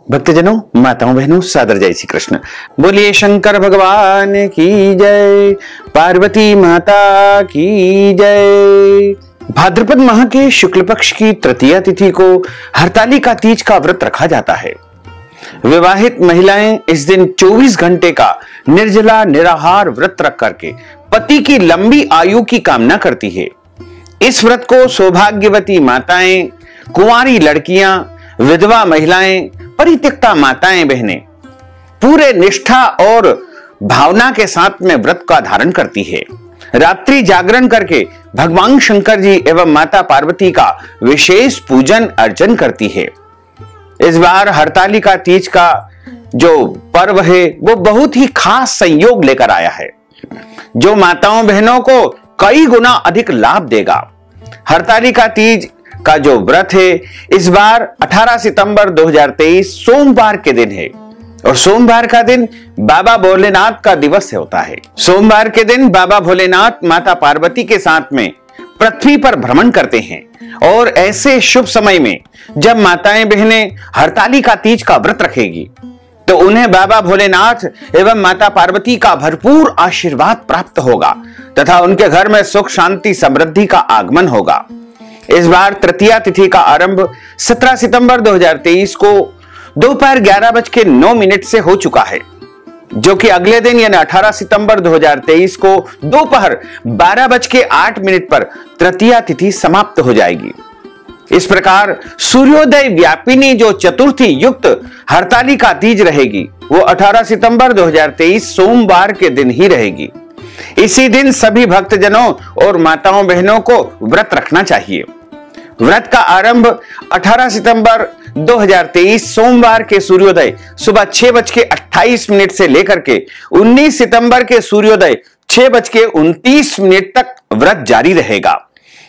भक्तजनों, माताओं बहनों, सादर जय श्री कृष्ण। बोलिए शंकर भगवान की जय, पार्वती माता की जय। भाद्रपद माह के शुक्ल पक्ष की तृतीया तिथि को हरतालिका तीज का व्रत रखा जाता है। विवाहित महिलाएं इस दिन 24 घंटे का निर्जला निराहार व्रत रख करके पति की लंबी आयु की कामना करती है। इस व्रत को सौभाग्यवती माताएं, कुंवारी लड़कियां, विधवा महिलाएं, परित्यक्ता माताएं बहनें पूरे निष्ठा और भावना के साथ में व्रत का धारण करती है। रात्रि जागरण करके भगवान शंकर जी एवं माता पार्वती का विशेष पूजन अर्चन करती है। इस बार हरतालिका तीज का जो पर्व है वो बहुत ही खास संयोग लेकर आया है, जो माताओं बहनों को कई गुना अधिक लाभ देगा। हरतालिका तीज का जो व्रत है इस बार 18 सितंबर 2023 सोमवार के दिन है और सोमवार का दिन बाबा भोलेनाथ का दिवस होता है। सोमवार के दिन बाबा भोलेनाथ माता पार्वती के साथ में पृथ्वी पर भ्रमण करते हैं और ऐसे शुभ समय में जब माताएं बहनें हरतालिका तीज का व्रत रखेगी तो उन्हें बाबा भोलेनाथ एवं माता पार्वती का भरपूर आशीर्वाद प्राप्त होगा तथा उनके घर में सुख शांति समृद्धि का आगमन होगा। इस बार तृतीया तिथि का आरंभ 17 सितंबर 2023 को दोपहर 11:09 से हो चुका है, जो कि अगले दिन यानी 18 सितंबर 2023 को दोपहर 12:08 पर तृतीया तिथि समाप्त हो जाएगी। इस प्रकार सूर्योदय व्यापिनी जो चतुर्थी युक्त हरतालिका तीज रहेगी वो 18 सितंबर 2023 सोमवार के दिन ही रहेगी। इसी दिन सभी भक्तजनों और माताओं बहनों को व्रत रखना चाहिए। व्रत का आरंभ 18 सितंबर 2023 सोमवार के सूर्योदय सुबह 6:28 से लेकर के 19 सितंबर के सूर्योदय 6:29 तक व्रत जारी रहेगा।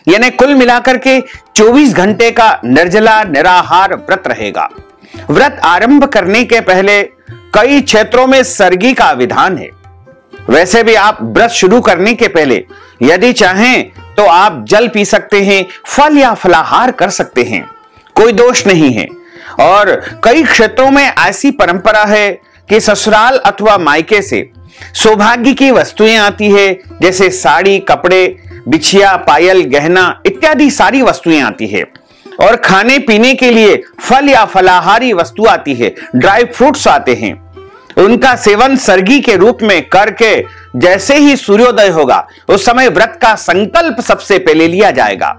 यानी कुल मिलाकर के 24 घंटे का निर्जला निराहार व्रत रहेगा। व्रत आरंभ करने के पहले कई क्षेत्रों में सर्गी का विधान है। वैसे भी आप व्रत शुरू करने के पहले यदि चाहें तो आप जल पी सकते हैं, फल या फलाहार कर सकते हैं, कोई दोष नहीं है। और कई क्षेत्रों में ऐसी परंपरा है कि ससुराल अथवा मायके से सौभाग्य की वस्तुएं आती है, जैसे साड़ी, कपड़े, बिछिया, पायल, गहना इत्यादि सारी वस्तुएं आती है। और खाने पीने के लिए फल या फलाहारी वस्तु आती है, ड्राई फ्रूट्स आते हैं। उनका सेवन सर्गी के रूप में करके जैसे ही सूर्योदय होगा उस समय व्रत का संकल्प सबसे पहले लिया जाएगा।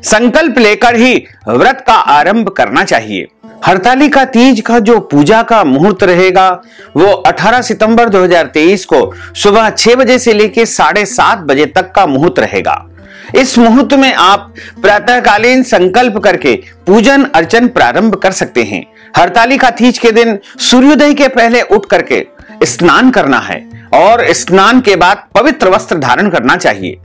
संकल्प लेकर ही व्रत का आरंभ करना चाहिए। हरतालिका तीज का जो पूजा का मुहूर्त रहेगा वो 18 सितंबर 2023 को सुबह 6 बजे से लेकर 7:30 बजे तक का मुहूर्त रहेगा। इस मुहूर्त में आप प्रातःकालीन संकल्प करके पूजन अर्चन प्रारंभ कर सकते हैं। हरतालिका तीज के दिन सूर्योदय के पहले उठ करके स्नान करना है और स्नान के बाद पवित्र वस्त्र धारण करना चाहिए।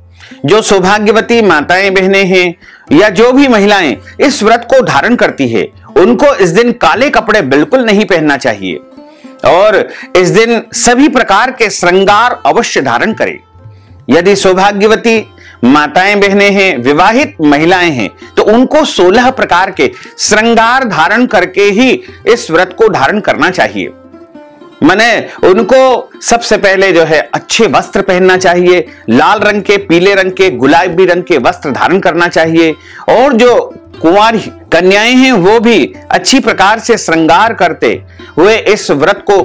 जो सौभाग्यवती माताएं बहनें हैं या जो भी महिलाएं इस व्रत को धारण करती है उनको इस दिन काले कपड़े बिल्कुल नहीं पहनना चाहिए और इस दिन सभी प्रकार के श्रृंगार अवश्य धारण करें। यदि सौभाग्यवती माताएं बहनें हैं, विवाहित महिलाएं हैं तो उनको 16 प्रकार के श्रृंगार धारण करके ही इस व्रत को धारण करना चाहिए। माने उनको सबसे पहले जो है अच्छे वस्त्र पहनना चाहिए, लाल रंग के, पीले रंग के, गुलाबी रंग के वस्त्र धारण करना चाहिए। और जो कुंवारी कन्याएं हैं वो भी अच्छी प्रकार से श्रृंगार करते हुए इस व्रत को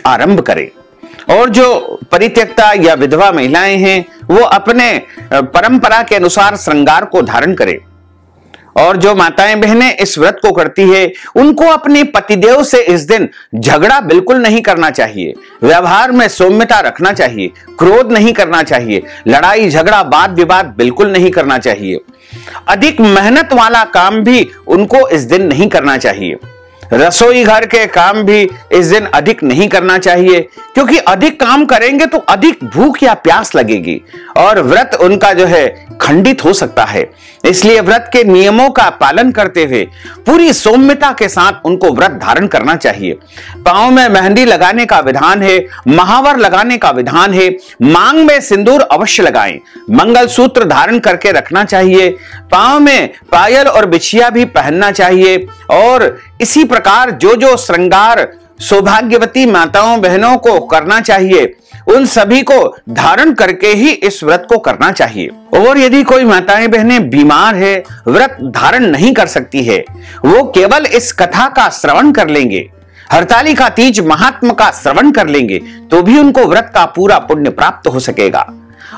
आरंभ करें। और जो परित्यक्ता या विधवा महिलाएं हैं वो अपने परंपरा के अनुसार श्रृंगार को धारण करें। और जो माताएं बहनें इस व्रत को करती है उनको अपने पतिदेव से इस दिन झगड़ा बिल्कुल नहीं करना चाहिए, व्यवहार में सौम्यता रखना चाहिए, क्रोध नहीं करना चाहिए, लड़ाई झगड़ा वाद विवाद बिल्कुल नहीं करना चाहिए। अधिक मेहनत वाला काम भी उनको इस दिन नहीं करना चाहिए। रसोई घर के काम भी इस दिन अधिक नहीं करना चाहिए, क्योंकि अधिक काम करेंगे तो अधिक भूख या प्यास लगेगी और व्रत उनका जो है खंडित हो सकता है। इसलिए व्रत के नियमों का पालन करते हुए पूरी सौम्यता के साथ उनको व्रत धारण करना चाहिए। पांव में मेहंदी लगाने का विधान है, महावर लगाने का विधान है, मांग में सिंदूर अवश्य लगाएं, मंगलसूत्र धारण करके रखना चाहिए, पांव में पायल और बिछिया भी पहनना चाहिए और इसी प्रकार जो जो श्रृंगार सौभाग्यवती माताओं बहनों को करना चाहिए उन सभी को धारण करके ही इस व्रत को करना चाहिए। और यदि कोई माताएं बहनें बीमार है, व्रत धारण नहीं कर सकती है, वो केवल इस कथा का श्रवण कर लेंगे, हरतालिका तीज महात्म का श्रवण कर लेंगे तो भी उनको व्रत का पूरा पुण्य प्राप्त हो सकेगा।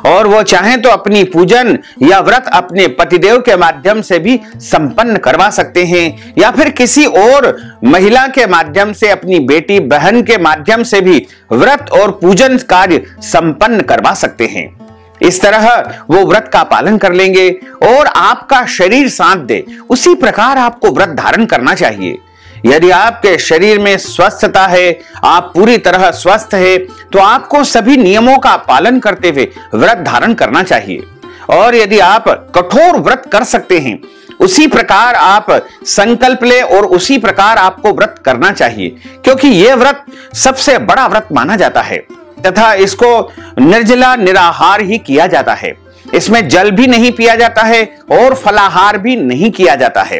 और वो चाहें तो अपनी पूजन या व्रत अपने पतिदेव के माध्यम से भी संपन्न करवा सकते हैं या फिर किसी और महिला के माध्यम से, अपनी बेटी बहन के माध्यम से भी व्रत और पूजन कार्य संपन्न करवा सकते हैं। इस तरह वो व्रत का पालन कर लेंगे और आपका शरीर साथ दे उसी प्रकार आपको व्रत धारण करना चाहिए। यदि आपके शरीर में स्वस्थता है, आप पूरी तरह स्वस्थ है, तो आपको सभी नियमों का पालन करते हुए व्रत धारण करना चाहिए। और यदि आप कठोर व्रत कर सकते हैं उसी प्रकार आप संकल्प ले और उसी प्रकार आपको व्रत करना चाहिए, क्योंकि यह व्रत सबसे बड़ा व्रत माना जाता है तथा इसको निर्जला निराहार ही किया जाता है। इसमें जल भी नहीं पिया जाता है और फलाहार भी नहीं किया जाता है।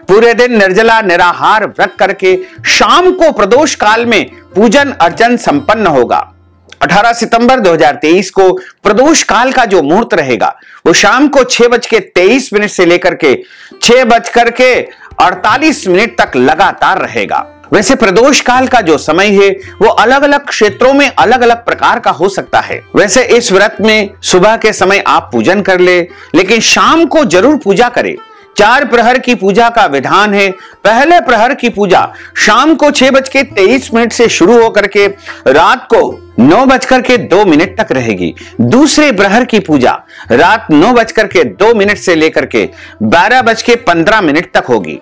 पूरे दिन निर्जला निराहार व्रत करके शाम को प्रदोष काल में पूजन अर्चन संपन्न होगा। 18 सितंबर 2023 को प्रदोष काल का जो मुहूर्त रहेगा वो शाम को 6:23 से लेकर के 6:48 तक लगातार रहेगा। वैसे प्रदोष काल का जो समय है वो अलग अलग क्षेत्रों में अलग अलग प्रकार का हो सकता है। वैसे इस व्रत में सुबह के समय आप पूजन कर ले, लेकिन शाम को जरूर पूजा करें। 4 प्रहर की पूजा का विधान है। पहले प्रहर की पूजा शाम को 6:23 से शुरू होकर के रात को 9:02 तक रहेगी। दूसरे प्रहर की पूजा रात 9:02 से लेकर के 12:15 तक होगी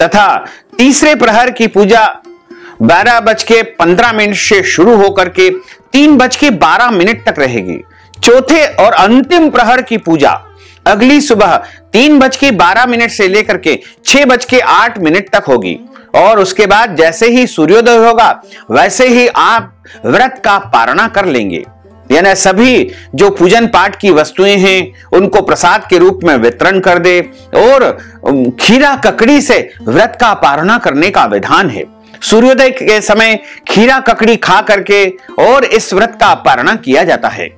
तथा तीसरे प्रहर की पूजा 12:15 से शुरू होकर के 3:12 तक रहेगी। चौथे और अंतिम प्रहर की पूजा अगली सुबह 3:12 से लेकर के 6:08 तक होगी और उसके बाद जैसे ही सूर्योदय होगा वैसे ही आप व्रत का पारणा कर लेंगे। यानी सभी जो पूजन पाठ की वस्तुएं हैं उनको प्रसाद के रूप में वितरण कर दे और खीरा ककड़ी से व्रत का पारणा करने का विधान है। सूर्योदय के समय खीरा ककड़ी खा करके और इस व्रत का पारणा किया जाता है।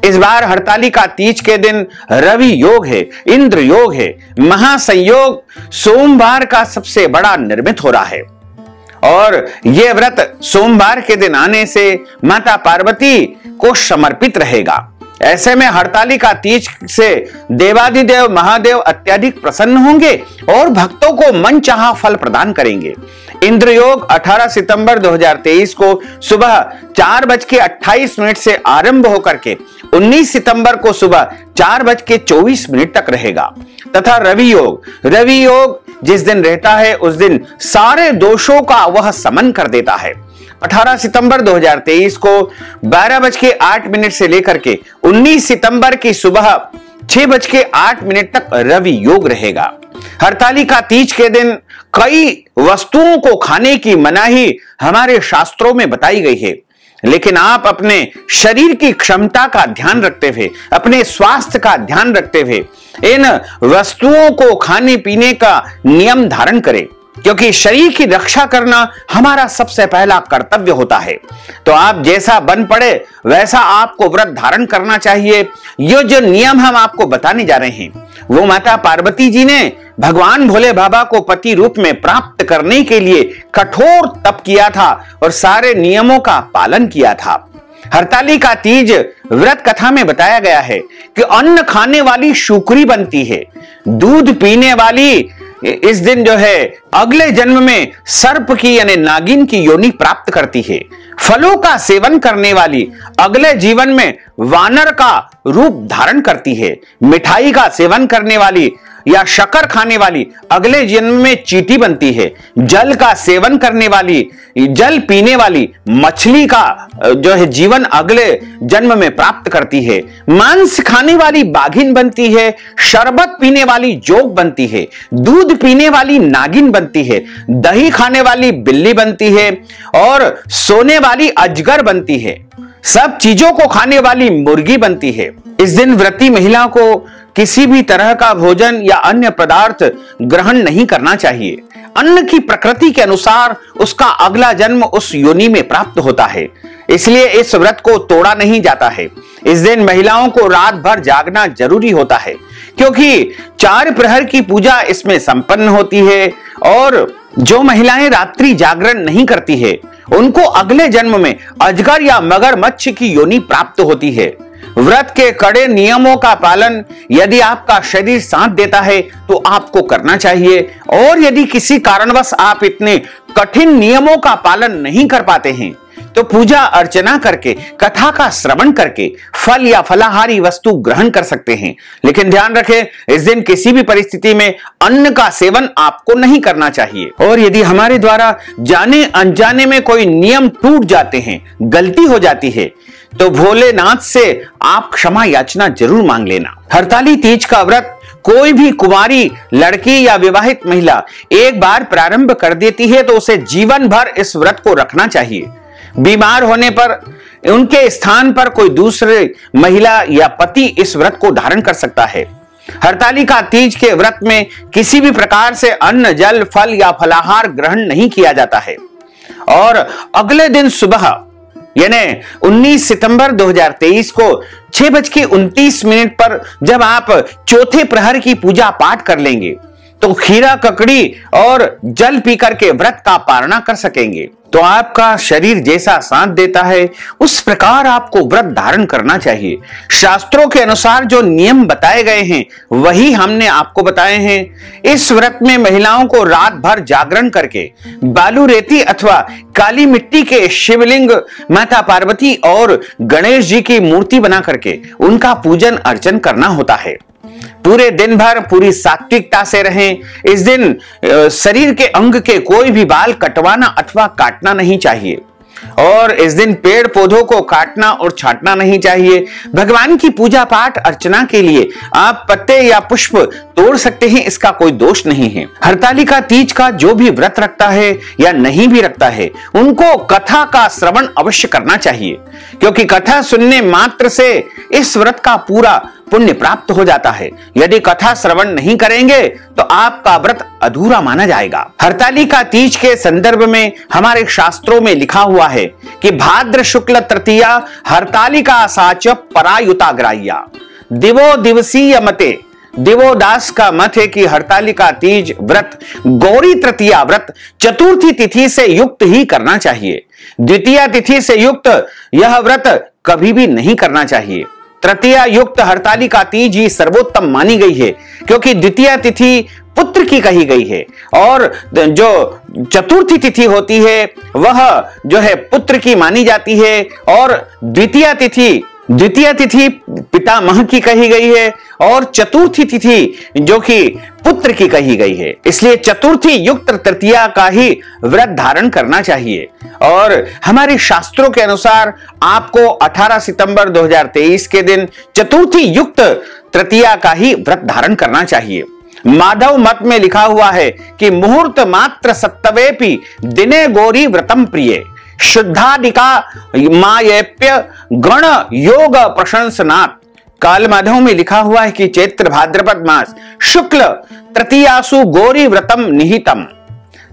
इस बार हरतालिका तीज के दिन रवि योग है, इंद्र योग है, महासंयोग सोमवार का सबसे बड़ा निर्मित हो रहा है और यह व्रत सोमवार के दिन आने से माता पार्वती को समर्पित रहेगा। ऐसे में हरतालिका तीज से देवादिदेव महादेव अत्यधिक प्रसन्न होंगे और भक्तों को मनचाहा फल प्रदान करेंगे। इंद्र योग 18 सितंबर 2023 को सुबह 4:28 से आरंभ होकर के 19 सितंबर को सुबह 4:24 तक रहेगा तथा रवि योग जिस दिन रहता है उस दिन सारे दोषों का वह समन कर देता है। 18 सितंबर 2023 को 12:08 से लेकर के 19 सितंबर की सुबह 6:08 तक रवि योग रहेगा। हरतालिका तीज के दिन कई वस्तुओं को खाने की मनाही हमारे शास्त्रों में बताई गई है, लेकिन आप अपने शरीर की क्षमता का ध्यान रखते हुए, अपने स्वास्थ्य का ध्यान रखते हुए इन वस्तुओं को खाने पीने का नियम धारण करें, क्योंकि शरीर की रक्षा करना हमारा सबसे पहला कर्तव्य होता है। तो आप जैसा बन पड़े वैसा आपको व्रत धारण करना चाहिए। ये जो नियम हम आपको बताने जा रहे हैं वो माता पार्वती जी ने भगवान भोले बाबा को पति रूप में प्राप्त करने के लिए कठोर तप किया था और सारे नियमों का पालन किया था। हरतालिका तीज व्रत कथा में बताया गया है कि अन्न खाने वाली शुक्री बनती है, दूध पीने वाली इस दिन जो है अगले जन्म में सर्प की यानी नागिन की योनि प्राप्त करती है। फलों का सेवन करने वाली अगले जीवन में वानर का रूप धारण करती है। मिठाई का सेवन करने वाली या शक्कर खाने वाली अगले जन्म में चींटी बनती है। जल का सेवन करने वाली, जल पीने वाली मछली का जो है जीवन अगले जन्म में प्राप्त करती है। मांस खाने वाली बाघिन बनती है, शरबत पीने वाली जोग बनती है, दूध पीने वाली नागिन बनती है, दही खाने वाली बिल्ली बनती है और सोने वाली अजगर बनती है। सब चीजों को खाने वाली मुर्गी बनती है। इस दिन व्रती महिला को किसी भी तरह का भोजन या अन्य पदार्थ ग्रहण नहीं करना चाहिए। अन्न की प्रकृति के अनुसार उसका अगला जन्म उस योनि में प्राप्त होता है, इसलिए इस व्रत को तोड़ा नहीं जाता है। इस दिन महिलाओं को रात भर जागना जरूरी होता है, क्योंकि 4 प्रहर की पूजा इसमें संपन्न होती है और जो महिलाएं रात्रि जागरण नहीं करती है उनको अगले जन्म में अजगर या मगरमच्छ की योनि प्राप्त होती है। व्रत के कड़े नियमों का पालन यदि आपका शरीर साथ देता है तो आपको करना चाहिए, और यदि किसी कारणवश आप इतने कठिन नियमों का पालन नहीं कर पाते हैं तो पूजा अर्चना करके, कथा का श्रवण करके फल या फलाहारी वस्तु ग्रहण कर सकते हैं। लेकिन ध्यान रखें, इस दिन किसी भी परिस्थिति में अन्न का सेवन आपको नहीं करना चाहिए। और यदि हमारे द्वारा जाने अनजाने में कोई नियम टूट जाते हैं, गलती हो जाती है, तो भोलेनाथ से आप क्षमा याचना जरूर मांग लेना। हरताली तीज का व्रत कोई भी कुंवारी लड़की या विवाहित महिला एक बार प्रारंभ कर देती है तो उसे जीवन भर इस व्रत को रखना चाहिए। बीमार होने पर उनके स्थान पर कोई दूसरी महिला या पति इस व्रत को धारण कर सकता है। हरतालिका तीज के व्रत में किसी भी प्रकार से अन्न, जल, फल या फलाहार ग्रहण नहीं किया जाता है। और अगले दिन सुबह यानी 19 सितंबर 2023 को 6:29 पर जब आप चौथे प्रहर की पूजा पाठ कर लेंगे तो खीरा, ककड़ी और जल पीकर के व्रत का पारणा कर सकेंगे। तो आपका शरीर जैसा साथ देता है उस प्रकार आपको व्रत धारण करना चाहिए। शास्त्रों के अनुसार जो नियम बताए गए हैं वही हमने आपको बताए हैं। इस व्रत में महिलाओं को रात भर जागरण करके बालू, रेती अथवा काली मिट्टी के शिवलिंग, माता पार्वती और गणेश जी की मूर्ति बना करके उनका पूजन अर्चन करना होता है। पूरे दिन भर पूरी सात्विकता से रहें। इस दिन शरीर के अंग के कोई भी बाल कटवाना अथवा काटना नहीं चाहिए, और इस दिन पेड़ पौधों को काटना और छांटना नहीं चाहिए। भगवान की पूजा पाठ अर्चना के लिए आप पत्ते या पुष्प तोड़ सकते हैं, इसका कोई दोष नहीं है। हरतालिका तीज का जो भी व्रत रखता है या नहीं भी रखता है उनको कथा का श्रवण अवश्य करना चाहिए, क्योंकि कथा सुनने मात्र से इस व्रत का पूरा पुण्य प्राप्त हो जाता है। यदि कथा श्रवण नहीं करेंगे तो आपका व्रत अधूरा माना जाएगा। हरतालिका तीज के संदर्भ में हमारे शास्त्रों में लिखा हुआ है कि भाद्र शुक्ल तृतीया हरतालिका साच परायुता ग्राह्या दिवो दिवसीय मते। दिवोदास का मत है कि हरतालिका तीज व्रत गौरी तृतीया व्रत चतुर्थी तिथि से युक्त ही करना चाहिए। द्वितीय तिथि से युक्त यह व्रत कभी भी नहीं करना चाहिए। तृतीया युक्त हरतालिका तीज ही सर्वोत्तम मानी गई है, क्योंकि द्वितीय तिथि पुत्र की कही गई है और जो चतुर्थी तिथि होती है वह जो है पुत्र की मानी जाती है, और द्वितीय तिथि पितामह की कही गई है और चतुर्थी तिथि जो कि पुत्र की कही गई है। इसलिए चतुर्थी युक्त तृतीया का ही व्रत धारण करना चाहिए। और हमारे शास्त्रों के अनुसार आपको 18 सितंबर 2023 के दिन चतुर्थी युक्त तृतीया का ही व्रत धारण करना चाहिए। माधव मत में लिखा हुआ है कि मुहूर्त मात्र सत्तवेपि दिने गौरी व्रतम प्रिय शुद्धादिका मायेप्य गण योग प्रशंसनात्। काल माधव में लिखा हुआ है कि चैत्र भाद्रपद मास शुक्ल तृतीयासु गौरी व्रतम निहितम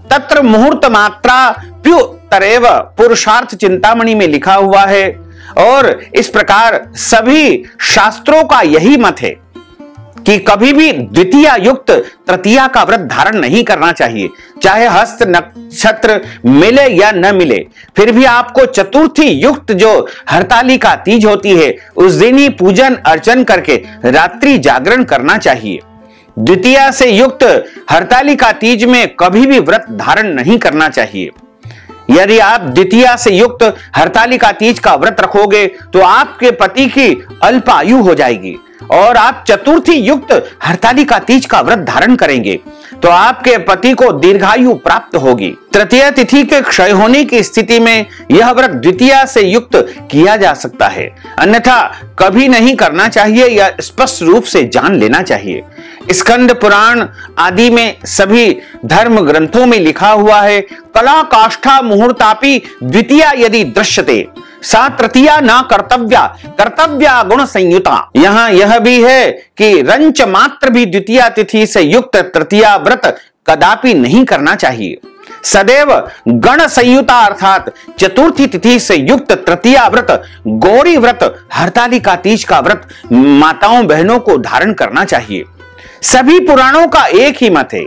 तत्र मुहूर्त मात्रा प्युतरेव पुरुषार्थ चिंतामणि में लिखा हुआ है। और इस प्रकार सभी शास्त्रों का यही मत है कि कभी भी द्वितीया युक्त तृतीया का व्रत धारण नहीं करना चाहिए, चाहे हस्त नक्षत्र मिले या न मिले। फिर भी आपको चतुर्थी युक्त जो हरतालिका तीज होती है उस दिन ही पूजन अर्चन करके रात्रि जागरण करना चाहिए। द्वितीया से युक्त हरतालिका तीज में कभी भी व्रत धारण नहीं करना चाहिए। यदि आप द्वितीया से युक्त हरतालिका तीज का व्रत रखोगे तो आपके पति की अल्प आयु हो जाएगी। और आप चतुर्थी युक्त हरतालिका तीज का व्रत धारण करेंगे तो आपके पति को दीर्घायु प्राप्त होगी। तृतीया तिथि के क्षय होने की स्थिति में यह व्रत द्वितीया से युक्त किया जा सकता है, अन्यथा कभी नहीं करना चाहिए या स्पष्ट रूप से जान लेना चाहिए। स्कंद पुराण आदि में सभी धर्म ग्रंथों में लिखा हुआ है, कला काष्ठा मुहूर्तापि द्वितीया यदि दृश्यते सा तृतीया न कर्तव्या कर्तव्या गुण संयुता। यहाँ यह भी है कि रंच मात्र भी द्वितीया तिथि से युक्त तृतीया व्रत कदापि नहीं करना चाहिए। सदैव गण संयुता अर्थात चतुर्थी तिथि से युक्त तृतीया व्रत गौरी व्रत हरतालिका तीज का व्रत माताओं बहनों को धारण करना चाहिए। सभी पुराणों का एक ही मत है,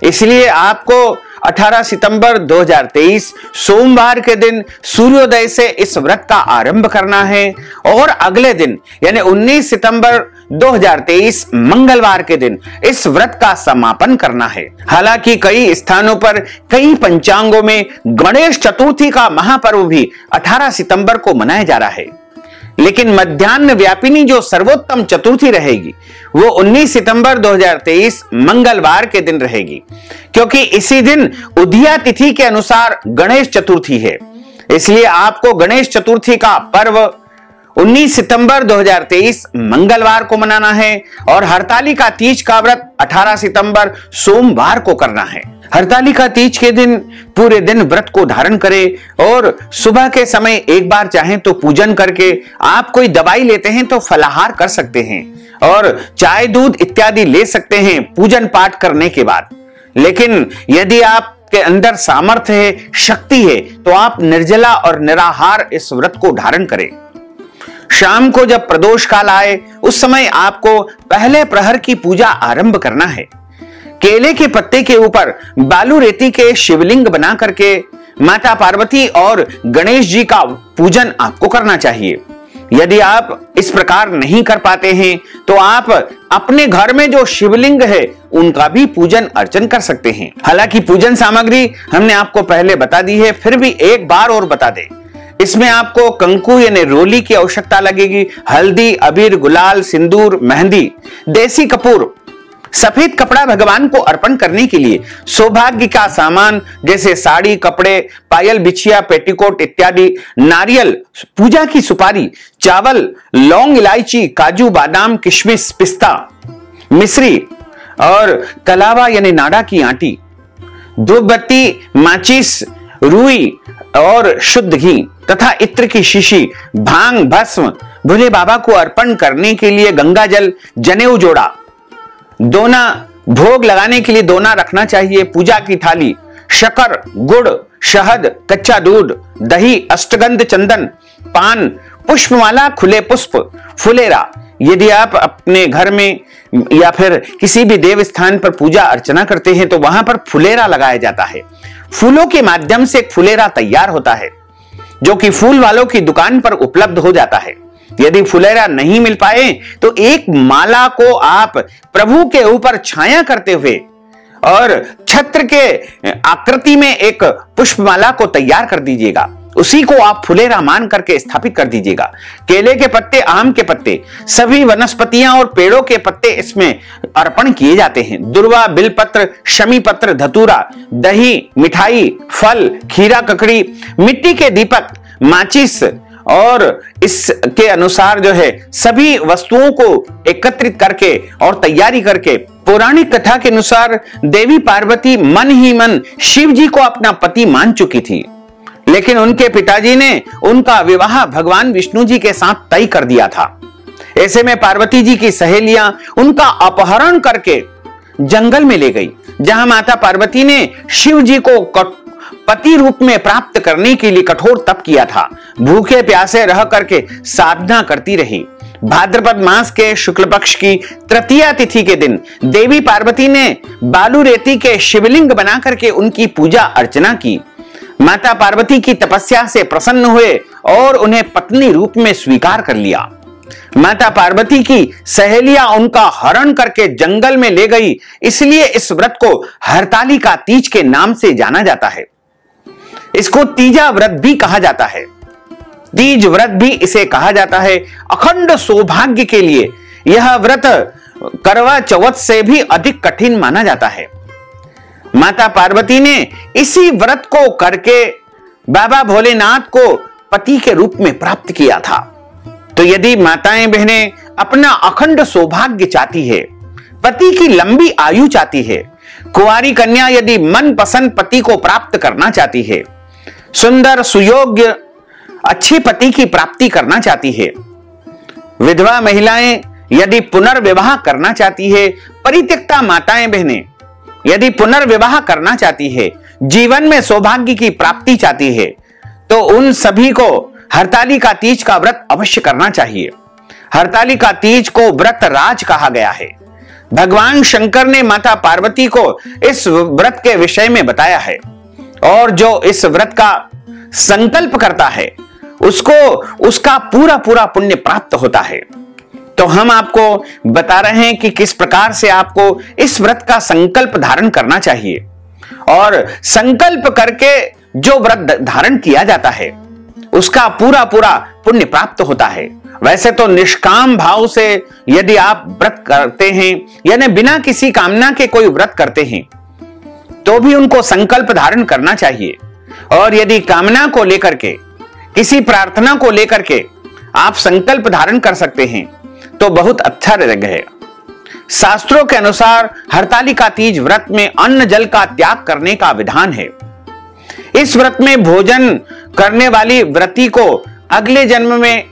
इसलिए आपको 18 सितंबर 2023 सोमवार के दिन सूर्योदय से इस व्रत का आरंभ करना है और अगले दिन यानी 19 सितंबर 2023 मंगलवार के दिन इस व्रत का समापन करना है। हालांकि कई स्थानों पर कई पंचांगों में गणेश चतुर्थी का महापर्व भी 18 सितंबर को मनाया जा रहा है, लेकिन मध्याह्न व्यापिनी जो सर्वोत्तम चतुर्थी रहेगी वो 19 सितंबर 2023 मंगलवार के दिन रहेगी, क्योंकि इसी दिन उदया तिथि के अनुसार गणेश चतुर्थी है। इसलिए आपको गणेश चतुर्थी का पर्व 19 सितंबर 2023 मंगलवार को मनाना है और हरतालिका तीज का व्रत 18 सितंबर सोमवार को करना है। हरतालिका तीज के दिन पूरे दिन व्रत को धारण करें और सुबह के समय एक बार चाहें तो पूजन करके, आप कोई दवाई लेते हैं तो फलाहार कर सकते हैं और चाय दूध इत्यादि ले सकते हैं पूजन पाठ करने के बाद। लेकिन यदि आपके अंदर सामर्थ्य है, शक्ति है, तो आप निर्जला और निराहार इस व्रत को धारण करें। शाम को जब प्रदोष काल आए उस समय आपको पहले प्रहर की पूजा आरंभ करना है। केले के पत्ते के ऊपर बालू रेती के शिवलिंग बना करके माता पार्वती और गणेश जी का पूजन आपको करना चाहिए। यदि आप इस प्रकार नहीं कर पाते हैं तो आप अपने घर में जो शिवलिंग है उनका भी पूजन अर्चन कर सकते हैं। हालांकि पूजन सामग्री हमने आपको पहले बता दी है, फिर भी एक बार और बता दें। इसमें आपको कंकु यानी रोली की आवश्यकता लगेगी, हल्दी, अबीर, गुलाल, सिंदूर, मेहंदी, देसी कपूर, सफेद कपड़ा भगवान को अर्पण करने के लिए, सौभाग्य का सामान जैसे साड़ी, कपड़े, पायल, बिछिया, पेटीकोट इत्यादि, नारियल, पूजा की सुपारी, चावल, लौंग, इलायची, काजू, बादाम, किशमिश, पिस्ता, मिश्री और कलावा यानी नाड़ा की आटी, धूप बत्ती, माचिस, रुई और शुद्ध घी तथा इत्र की शीशी, भांग, भस्म, भोले बाबा को अर्पण करने के लिए गंगा जल, जनेऊ जोड़ा, दोना भोग लगाने के लिए दोना रखना चाहिए, पूजा की थाली, शक्कर, गुड़, शहद, कच्चा दूध, दही, अष्टगंध, चंदन, पान, पुष्पमाला, खुले पुष्प, फुलेरा। यदि आप अपने घर में या फिर किसी भी देव स्थान पर पूजा अर्चना करते हैं तो वहां पर फुलेरा लगाया जाता है। फूलों के माध्यम से एक फुलेरा तैयार होता है जो कि फूल वालों की दुकान पर उपलब्ध हो जाता है। यदि फुलेरा नहीं मिल पाए तो एक माला को आप प्रभु के ऊपर छाया करते हुए और छत्र के आकृति में एक पुष्पमाला को तैयार कर दीजिएगा, उसी को आप फुलेरा मान करके स्थापित कर दीजिएगा। केले के पत्ते, आम के पत्ते, सभी वनस्पतियां और पेड़ों के पत्ते इसमें अर्पण किए जाते हैं। दुर्वा, बिलपत्र, शमी पत्र, धतूरा, दही, मिठाई, फल, खीरा, ककड़ी, मिट्टी के दीपक, माचिस और इसके अनुसार जो है सभी वस्तुओं को एकत्रित करके और तैयारी करके, पौराणिक कथा के अनुसार देवी पार्वती मन ही मन शिव जी को अपना पति मान चुकी थी, लेकिन उनके पिताजी ने उनका विवाह भगवान विष्णु जी के साथ तय कर दिया था। ऐसे में पार्वती जी की सहेलियां उनका अपहरण करके जंगल में ले गई, जहां माता पार्वती ने शिव जी को पति रूप में प्राप्त करने के लिए कठोर तप किया था। भूखे प्यासे रह करके साधना करती रही। भाद्रपद मास के शुक्ल पक्ष की तृतीया तिथि के दिन देवी पार्वती ने बालू रेती के शिवलिंग बना करके उनकी पूजा अर्चना की। माता पार्वती की तपस्या से प्रसन्न हुए और उन्हें पत्नी रूप में स्वीकार कर लिया। माता पार्वती की सहेलियां उनका हरण करके जंगल में ले गई, इसलिए इस व्रत को हरतालिका तीज के नाम से जाना जाता है। इसको तीजा व्रत भी कहा जाता है। तीज व्रत भी इसे कहा जाता है। अखंड सौभाग्य के लिए यह व्रत करवा चौथ से भी अधिक कठिन माना जाता है। माता पार्वती ने इसी व्रत को करके बाबा भोलेनाथ को पति के रूप में प्राप्त किया था। तो यदि माताएं बहनें अपना अखंड सौभाग्य चाहती है, पति की लंबी आयु चाहती है, कुंवारी कन्या यदि मनपसंद पति को प्राप्त करना चाहती है, सुंदर सुयोग्य अच्छे पति की प्राप्ति करना चाहती है, विधवा महिलाएं यदि पुनर्विवाह करना चाहती है, परित्यक्ता माताएं बहनें यदि पुनर्विवाह करना चाहती है, जीवन में सौभाग्य की प्राप्ति चाहती है, तो उन सभी को हरतालिका तीज का व्रत अवश्य करना चाहिए। हरतालिका तीज को व्रत राज कहा गया है। भगवान शंकर ने माता पार्वती को इस व्रत के विषय में बताया है, और जो इस व्रत का संकल्प करता है उसको उसका पूरा पूरा पुण्य प्राप्त होता है। तो हम आपको बता रहे हैं कि किस प्रकार से आपको इस व्रत का संकल्प धारण करना चाहिए, और संकल्प करके जो व्रत धारण किया जाता है उसका पूरा पूरा पुण्य प्राप्त होता है। वैसे तो निष्काम भाव से यदि आप व्रत करते हैं, यानी बिना किसी कामना के कोई व्रत करते हैं, तो भी उनको संकल्प धारण करना चाहिए। और यदि कामना को लेकर के, किसी प्रार्थना को लेकर के आप संकल्प धारण कर सकते हैं तो बहुत अच्छा रहेगा। शास्त्रों के अनुसार हरतालिका तीज व्रत में अन्न जल का त्याग करने का विधान है। इस व्रत में भोजन करने वाली व्रती को अगले जन्म में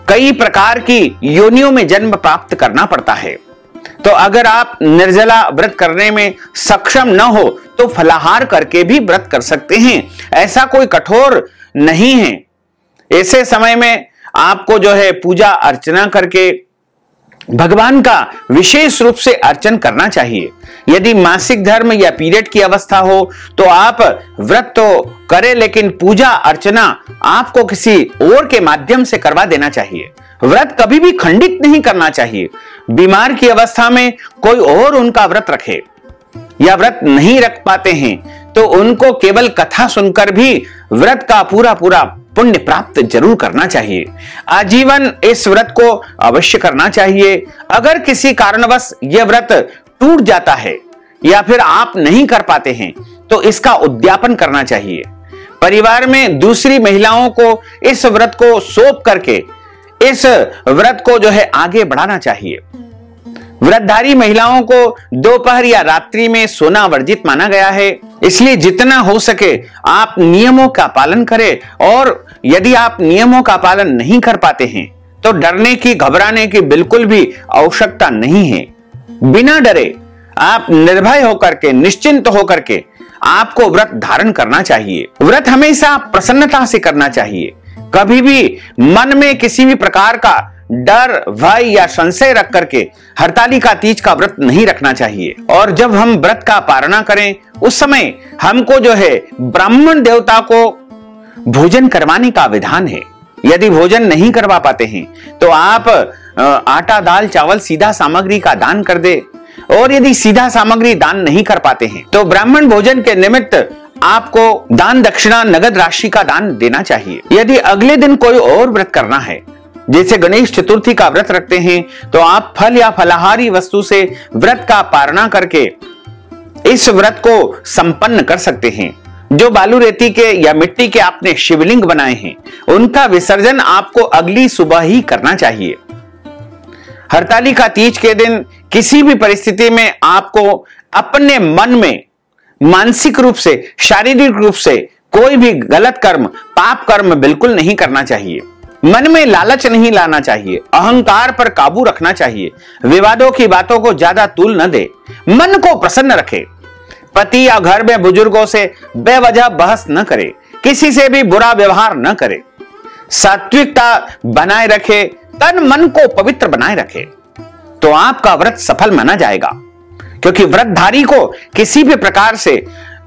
कई प्रकार की योनियों में जन्म प्राप्त करना पड़ता है। तो अगर आप निर्जला व्रत करने में सक्षम न हो तो फलाहार करके भी व्रत कर सकते हैं, ऐसा कोई कठोर नहीं है। ऐसे समय में आपको जो है पूजा अर्चना करके भगवान का विशेष रूप से अर्चन करना चाहिए। यदि मासिक धर्म या पीरियड की अवस्था हो तो आप व्रत तो करें, लेकिन पूजा अर्चना आपको किसी और के माध्यम से करवा देना चाहिए। व्रत कभी भी खंडित नहीं करना चाहिए। बीमार की अवस्था में कोई और उनका व्रत रखे, या व्रत नहीं रख पाते हैं तो उनको केवल कथा सुनकर भी व्रत का पूरा पूरा पुण्य प्राप्त जरूर करना चाहिए। आजीवन इस व्रत को अवश्य करना चाहिए। अगर किसी कारणवश यह व्रत टूट जाता है या फिर आप नहीं कर पाते हैं तो इसका उद्यापन करना चाहिए। परिवार में दूसरी महिलाओं को इस व्रत को सौंप करके इस व्रत को जो है आगे बढ़ाना चाहिए। व्रतधारी महिलाओं को दोपहर या रात्रि में सोना वर्जित माना गया है, इसलिए जितना हो सके आप नियमों का पालन करें। और यदि आप नियमों का पालन नहीं कर पाते हैं तो डरने की, घबराने की बिल्कुल भी आवश्यकता नहीं है। बिना डरे आप निर्भय होकर के, निश्चिंत होकर के आपको व्रत धारण करना चाहिए। व्रत हमेशा प्रसन्नता से करना चाहिए। कभी भी मन में किसी भी प्रकार का डर, भय या संशय रख करके हरतालिका तीज का व्रत नहीं रखना चाहिए। और जब हम व्रत का पारणा करें उस समय हमको जो है ब्राह्मण देवता को भोजन करवाने का विधान है। यदि भोजन नहीं करवा पाते हैं तो आप आटा, दाल, चावल, सीधा सामग्री का दान कर दे। और यदि सीधा सामग्री दान नहीं कर पाते हैं तो ब्राह्मण भोजन के निमित्त आपको दान दक्षिणा नगद राशि का दान देना चाहिए। यदि अगले दिन कोई और व्रत करना है, जैसे गणेश चतुर्थी का व्रत रखते हैं, तो आप फल या फलाहारी वस्तु से व्रत का पारणा करके इस व्रत को संपन्न कर सकते हैं। जो बालू रेती के या मिट्टी के आपने शिवलिंग बनाए हैं उनका विसर्जन आपको अगली सुबह ही करना चाहिए। हरतालिका तीज के दिन किसी भी परिस्थिति में आपको अपने मन में मानसिक रूप से, शारीरिक रूप से कोई भी गलत कर्म, पाप कर्म बिल्कुल नहीं करना चाहिए। मन में लालच नहीं लाना चाहिए। अहंकार पर काबू रखना चाहिए। विवादों की बातों को ज्यादा तूल न दे। मन को प्रसन्न रखे। पति या घर में बुजुर्गों से बेवजह बहस न करे। किसी से भी बुरा व्यवहार न करे। सात्विकता बनाए रखे। तन मन को पवित्र बनाए रखे तो आपका व्रत सफल माना जाएगा। क्योंकि व्रतधारी को किसी भी प्रकार से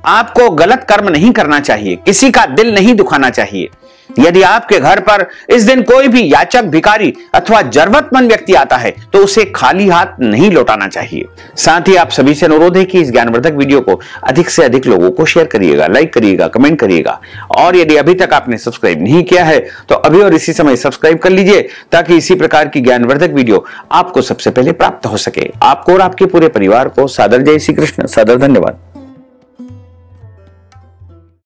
आपको गलत कर्म नहीं करना चाहिए, किसी का दिल नहीं दुखाना चाहिए। यदि आपके घर पर इस दिन कोई भी याचक, भिखारी अथवा जरूरतमंद व्यक्ति आता है तो उसे खाली हाथ नहीं लौटाना चाहिए। साथ ही आप सभी से अनुरोध है कि इस ज्ञानवर्धक वीडियो को अधिक से अधिक लोगों को शेयर करिएगा, लाइक करिएगा, कमेंट करिएगा। और यदि अभी तक आपने सब्सक्राइब नहीं किया है तो अभी और इसी समय सब्सक्राइब कर लीजिए, ताकि इसी प्रकार की ज्ञानवर्धक वीडियो आपको सबसे पहले प्राप्त हो सके। आपको और आपके पूरे परिवार को सादर जय श्री कृष्ण, सादर धन्यवाद।